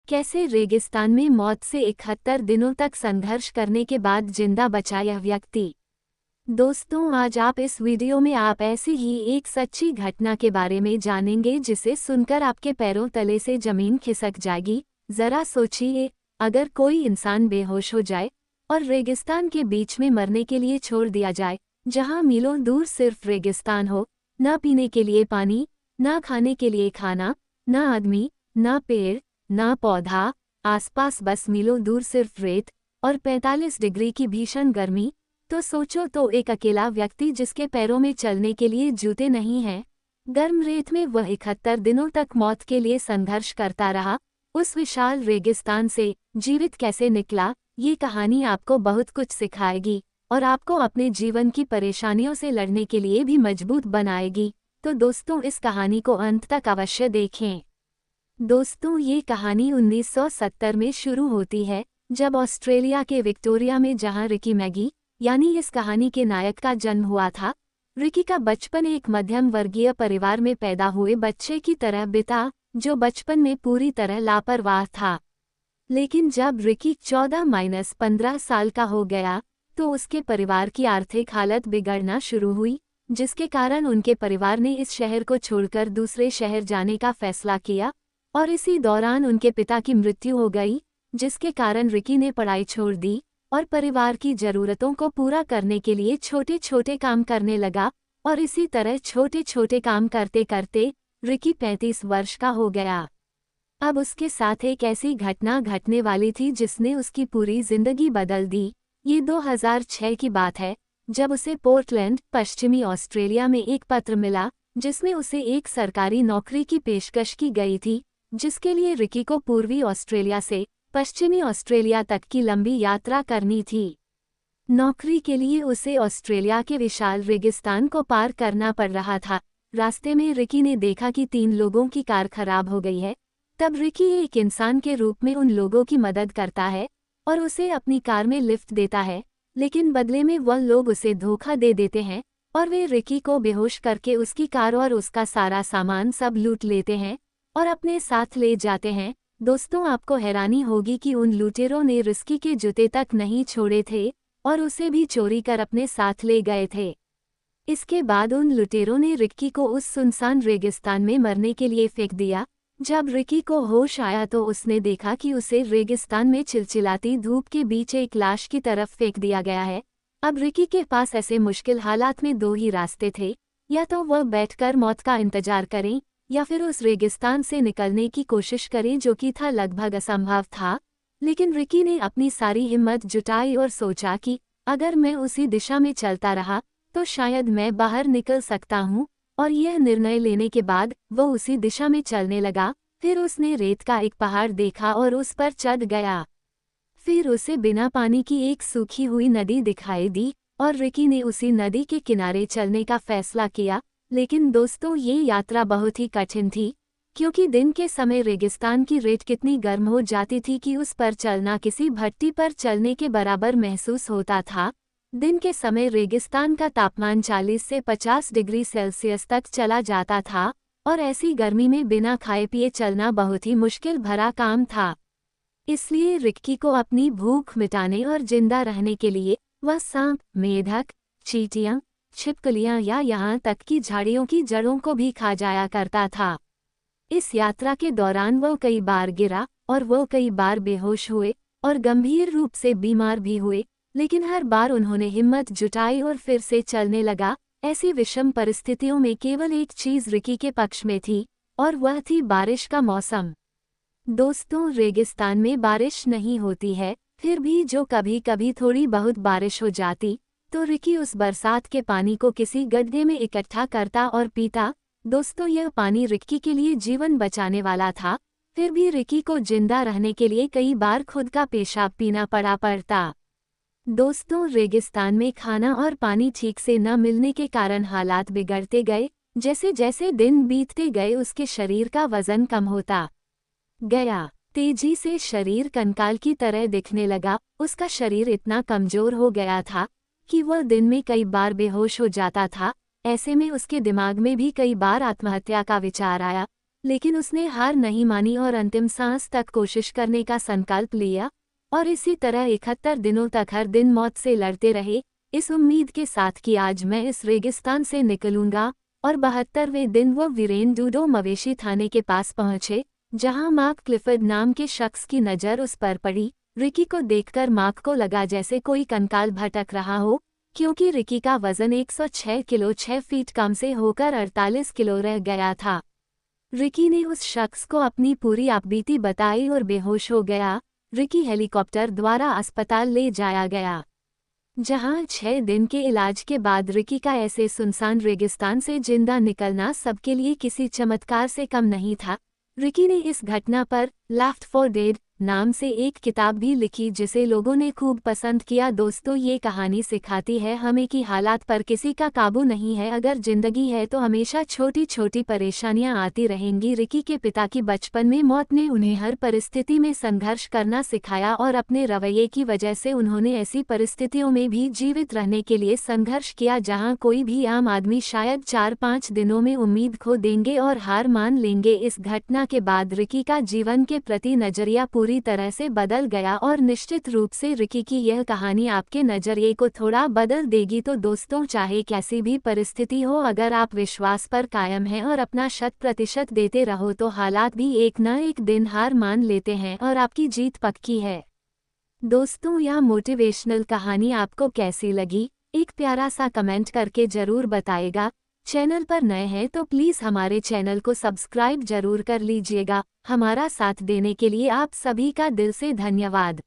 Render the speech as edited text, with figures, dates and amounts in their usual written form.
कैसे रेगिस्तान में मौत से 71 दिनों तक संघर्ष करने के बाद जिंदा बचा यह व्यक्ति। दोस्तों, आज आप इस वीडियो में आप ऐसी ही एक सच्ची घटना के बारे में जानेंगे जिसे सुनकर आपके पैरों तले से जमीन खिसक जाएगी। जरा सोचिए, अगर कोई इंसान बेहोश हो जाए और रेगिस्तान के बीच में मरने के लिए छोड़ दिया जाए, जहां मीलों दूर सिर्फ रेगिस्तान हो, न पीने के लिए पानी, न खाने के लिए खाना, न आदमी, न पेड़, न पौधा, आसपास बस मीलों दूर सिर्फ रेत और 45 डिग्री की भीषण गर्मी। तो सोचो, तो एक अकेला व्यक्ति जिसके पैरों में चलने के लिए जूते नहीं हैं, गर्म रेत में वह 71 दिनों तक मौत के लिए संघर्ष करता रहा, उस विशाल रेगिस्तान से जीवित कैसे निकला। ये कहानी आपको बहुत कुछ सिखाएगी और आपको अपने जीवन की परेशानियों से लड़ने के लिए भी मजबूत बनाएगी। तो दोस्तों, इस कहानी को अंत तक अवश्य देखें। दोस्तों, ये कहानी 1970 में शुरू होती है, जब ऑस्ट्रेलिया के विक्टोरिया में, जहां रिकी मैगी यानी इस कहानी के नायक का जन्म हुआ था। रिकी का बचपन एक मध्यम वर्गीय परिवार में पैदा हुए बच्चे की तरह बीता, जो बचपन में पूरी तरह लापरवाह था। लेकिन जब रिकी 14-15 साल का हो गया, तो उसके परिवार की आर्थिक हालत बिगड़ना शुरू हुई, जिसके कारण उनके परिवार ने इस शहर को छोड़कर दूसरे शहर जाने का फैसला किया और इसी दौरान उनके पिता की मृत्यु हो गई, जिसके कारण रिकी ने पढ़ाई छोड़ दी और परिवार की ज़रूरतों को पूरा करने के लिए छोटे छोटे काम करने लगा। और इसी तरह छोटे छोटे काम करते करते रिकी 35 वर्ष का हो गया। अब उसके साथ एक ऐसी घटना घटने वाली थी जिसने उसकी पूरी जिंदगी बदल दी। ये 2006 की बात है, जब उसे पोर्टलैंड, पश्चिमी ऑस्ट्रेलिया में एक पत्र मिला, जिसमें उसे एक सरकारी नौकरी की पेशकश की गई थी, जिसके लिए रिकी को पूर्वी ऑस्ट्रेलिया से पश्चिमी ऑस्ट्रेलिया तक की लंबी यात्रा करनी थी। नौकरी के लिए उसे ऑस्ट्रेलिया के विशाल रेगिस्तान को पार करना पड़ रहा था। रास्ते में रिकी ने देखा कि 3 लोगों की कार खराब हो गई है। तब रिकी एक इंसान के रूप में उन लोगों की मदद करता है और उसे अपनी कार में लिफ्ट देता है, लेकिन बदले में वह लोग उसे धोखा दे देते हैं और वे रिकी को बेहोश करके उसकी कार और उसका सारा सामान सब लूट लेते हैं और अपने साथ ले जाते हैं। दोस्तों, आपको हैरानी होगी कि उन लुटेरों ने रिकी के जूते तक नहीं छोड़े थे और उसे भी चोरी कर अपने साथ ले गए थे। इसके बाद उन लुटेरों ने रिकी को उस सुनसान रेगिस्तान में मरने के लिए फेंक दिया। जब रिकी को होश आया तो उसने देखा कि उसे रेगिस्तान में चिलचिलाती धूप के बीच एक लाश की तरफ फेंक दिया गया है। अब रिकी के पास ऐसे मुश्किल हालात में 2 ही रास्ते थे, या तो वह बैठकर मौत का इंतजार करें या फिर उस रेगिस्तान से निकलने की कोशिश करें, जो कि था लगभग असंभव था। लेकिन रिकी ने अपनी सारी हिम्मत जुटाई और सोचा कि अगर मैं उसी दिशा में चलता रहा तो शायद मैं बाहर निकल सकता हूँ। और यह निर्णय लेने के बाद वो उसी दिशा में चलने लगा। फिर उसने रेत का एक पहाड़ देखा और उस पर चढ़ गया। फिर उसे बिना पानी की एक सूखी हुई नदी दिखाई दी और रिकी ने उसी नदी के किनारे चलने का फैसला किया। लेकिन दोस्तों, ये यात्रा बहुत ही कठिन थी, क्योंकि दिन के समय रेगिस्तान की रेत कितनी गर्म हो जाती थी कि उस पर चलना किसी भट्टी पर चलने के बराबर महसूस होता था। दिन के समय रेगिस्तान का तापमान 40 से 50 डिग्री सेल्सियस तक चला जाता था और ऐसी गर्मी में बिना खाए पिए चलना बहुत ही मुश्किल भरा काम था। इसलिए रिकी को अपनी भूख मिटाने और जिंदा रहने के लिए वह सांप, मेढक, चींटियां, छिपकलियां या यहाँ तक कि झाड़ियों की जड़ों को भी खा जाया करता था। इस यात्रा के दौरान वो कई बार गिरा और वो कई बार बेहोश हुए और गंभीर रूप से बीमार भी हुए, लेकिन हर बार उन्होंने हिम्मत जुटाई और फिर से चलने लगा। ऐसी विषम परिस्थितियों में केवल एक चीज रिकी के पक्ष में थी और वह थी बारिश का मौसम। दोस्तों, रेगिस्तान में बारिश नहीं होती है, फिर भी जो कभी कभी थोड़ी बहुत बारिश हो जाती तो रिकी उस बरसात के पानी को किसी गड्ढे में इकट्ठा करता और पीता। दोस्तों, यह पानी रिकी के लिए जीवन बचाने वाला था, फिर भी रिकी को जिंदा रहने के लिए कई बार खुद का पेशाब पीना पड़ता। दोस्तों, रेगिस्तान में खाना और पानी ठीक से न मिलने के कारण हालात बिगड़ते गए। जैसे जैसे दिन बीतते गए उसके शरीर का वजन कम होता गया। तेजी से शरीर कंकाल की तरह दिखने लगा। उसका शरीर इतना कमजोर हो गया था कि वह दिन में कई बार बेहोश हो जाता था। ऐसे में उसके दिमाग में भी कई बार आत्महत्या का विचार आया, लेकिन उसने हार नहीं मानी और अंतिम सांस तक कोशिश करने का संकल्प लिया, और इसी तरह 71 दिनों तक हर दिन मौत से लड़ते रहे, इस उम्मीद के साथ कि आज मैं इस रेगिस्तान से निकलूंगा। और 72वें दिन वो वीरेन डूडो मवेशी थाने के पास पहुंचे, जहां मार्क क्लिफर्ड नाम के शख्स की नज़र उस पर पड़ी। रिकी को देखकर मार्क को लगा जैसे कोई कंकाल भटक रहा हो, क्योंकि रिकी का वजन 106 किलो 6 फीट कम से होकर 48 किलो रह गया था। रिकी ने उस शख्स को अपनी पूरी आपबीती बताई और बेहोश हो गया। रिकी हेलीकॉप्टर द्वारा अस्पताल ले जाया गया, जहां 6 दिन के इलाज के बाद रिकी का ऐसे सुनसान रेगिस्तान से जिंदा निकलना सबके लिए किसी चमत्कार से कम नहीं था। रिकी ने इस घटना पर लेफ्ट फॉर डेड नाम से एक किताब भी लिखी, जिसे लोगों ने खूब पसंद किया। दोस्तों, ये कहानी सिखाती है हमें कि हालात पर किसी का काबू नहीं है। अगर जिंदगी है तो हमेशा छोटी छोटी परेशानियां आती रहेंगी। रिकी के पिता की बचपन में मौत ने उन्हें हर परिस्थिति में संघर्ष करना सिखाया, और अपने रवैये की वजह से उन्होंने ऐसी परिस्थितियों में भी जीवित रहने के लिए संघर्ष किया जहां कोई भी आम आदमी शायद 4-5 दिनों में उम्मीद खो देंगे और हार मान लेंगे। इस घटना के बाद रिकी का जीवन के प्रति नजरिया पूरी तरह से बदल गया, और निश्चित रूप से रिकी की यह कहानी आपके नजरिए को थोड़ा बदल देगी। तो दोस्तों, चाहे कैसी भी परिस्थिति हो, अगर आप विश्वास पर कायम हैं और अपना 100% देते रहो तो हालात भी एक न एक दिन हार मान लेते हैं और आपकी जीत पक्की है। दोस्तों, यह मोटिवेशनल कहानी आपको कैसी लगी, एक प्यारा सा कमेंट करके जरूर बताएगा। चैनल पर नए हैं तो प्लीज़ हमारे चैनल को सब्सक्राइब जरूर कर लीजिएगा। हमारा साथ देने के लिए आप सभी का दिल से धन्यवाद।